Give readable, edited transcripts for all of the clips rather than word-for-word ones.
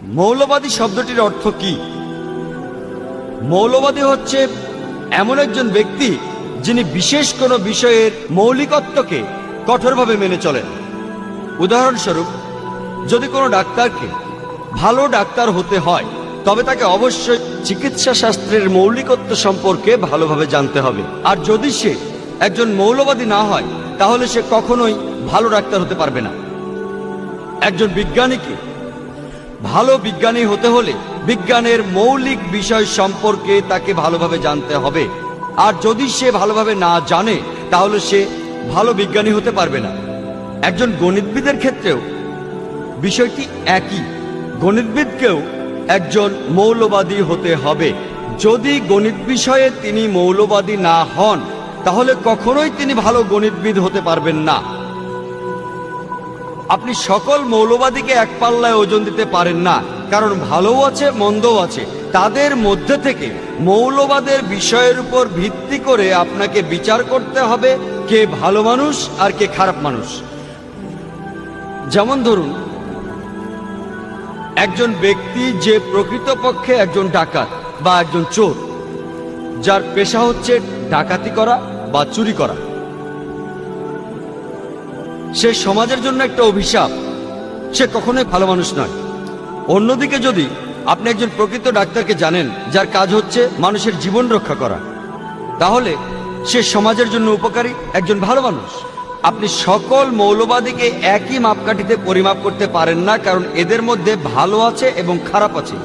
মৌলবাদী শব্দটির অর্থ কি? মৌলবাদী হচ্ছে এমন একজন ব্যক্তি যিনি বিশেষ কোনো বিষয়ের মৌলিকত্বকে কঠোরভাবে মেনে চলেন। উদাহরণস্বরূপ, যদি কোনো ডাক্তারকে ভালো ডাক্তার হতে হয় তবে তাকে অবশ্যই চিকিৎসা শাস্ত্রের মৌলিকত্ব সম্পর্কে ভালোভাবে জানতে হবে। আর যদি সে একজন মৌলবাদী না হয় তাহলে সে কখনোই ভালো ডাক্তার হতে পারবে না। একজন বিজ্ঞানীকে ভালো বিজ্ঞানী হতে হলে বিজ্ঞানের মৌলিক বিষয় সম্পর্কে তাকে ভালোভাবে জানতে হবে। আর যদি সে ভালোভাবে না জানে তাহলে সে ভালো বিজ্ঞানী হতে পারবে না। একজন গণিতবিদের ক্ষেত্রেও বিষয়টি একই। গণিতবিদকেও একজন মৌলবাদী হতে হবে। যদি গণিত বিষয়ে তিনি মৌলবাদী না হন তাহলে কখনোই তিনি ভালো গণিতবিদ হতে পারবেন না। আপনি সকল মৌলবাদীকে এক পাল্লায় ওজন দিতে পারেন না, কারণ ভালোও আছে মন্দও আছে। তাদের মধ্যে থেকে মৌলবাদের বিষয়ের উপর ভিত্তি করে আপনাকে বিচার করতে হবে কে ভালো মানুষ আর কে খারাপ মানুষ। যেমন ধরুন, একজন ব্যক্তি যে প্রকৃতপক্ষে একজন ডাকাত বা একজন চোর, যার পেশা হচ্ছে ডাকাতি করা বা চুরি করা, সে সমাজের জন্য একটা অভিশাপ। সে কখনোই ভালো মানুষ নয়। অন্যদিকে যদি আপনি একজন প্রকৃত ডাক্তারকে জানেন যার কাজ হচ্ছে মানুষের জীবন রক্ষা করা, তাহলে সে সমাজের জন্য উপকারী একজন ভালো মানুষ। আপনি সকল মৌলবাদীকে একই মাপকাঠিতে পরিমাপ করতে পারেন না, কারণ এদের মধ্যে ভালো আছে এবং খারাপ আছে।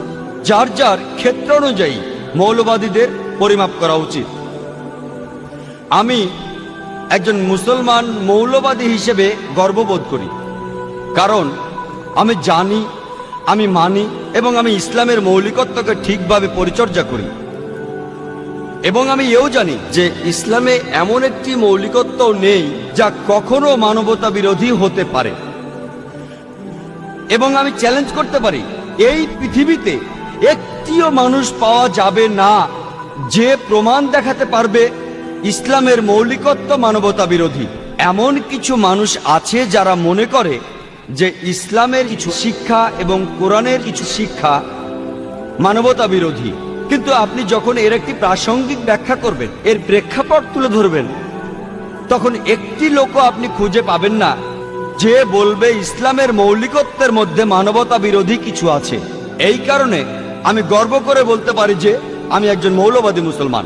যার যার ক্ষেত্র অনুযায়ী মৌলবাদীদের পরিমাপ করা উচিত। আমি একজন মুসলমান মৌলবাদী হিসেবে গর্ববোধ করি, কারণ আমি জানি, আমি মানি এবং আমি ইসলামের মৌলিকত্বকে ঠিকভাবে পরিচর্যা করি। এবং আমি এও জানি যে ইসলামে এমন একটি মৌলিকত্ব নেই যা কখনো মানবতা বিরোধী হতে পারে। এবং আমি চ্যালেঞ্জ করতে পারি, এই পৃথিবীতে একটিও মানুষ পাওয়া যাবে না যে প্রমাণ দেখাতে পারবে ইসলামের মৌলিকত্ব মানবতা বিরোধী। এমন কিছু মানুষ আছে যারা মনে করে যে ইসলামের কিছু শিক্ষা এবং কোরআনের কিছু শিক্ষা মানবতা বিরোধী, কিন্তু আপনি যখন এর একটি প্রাসঙ্গিক ব্যাখ্যা করবেন, এর প্রেক্ষাপট তুলে ধরবেন, তখন একটি লোকও আপনি খুঁজে পাবেন না যে বলবে ইসলামের মৌলিকত্বের মধ্যে মানবতা বিরোধী কিছু আছে। এই কারণে আমি গর্ব করে বলতে পারি যে আমি একজন মৌলবাদী মুসলমান।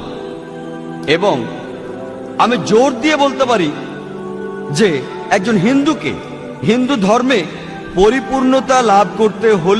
এবং আমি জোর দিয়ে বলতে পারি যে একজন হিন্দুকে হিন্দু ধর্মে পরিপূর্ণতা লাভ করতে হলে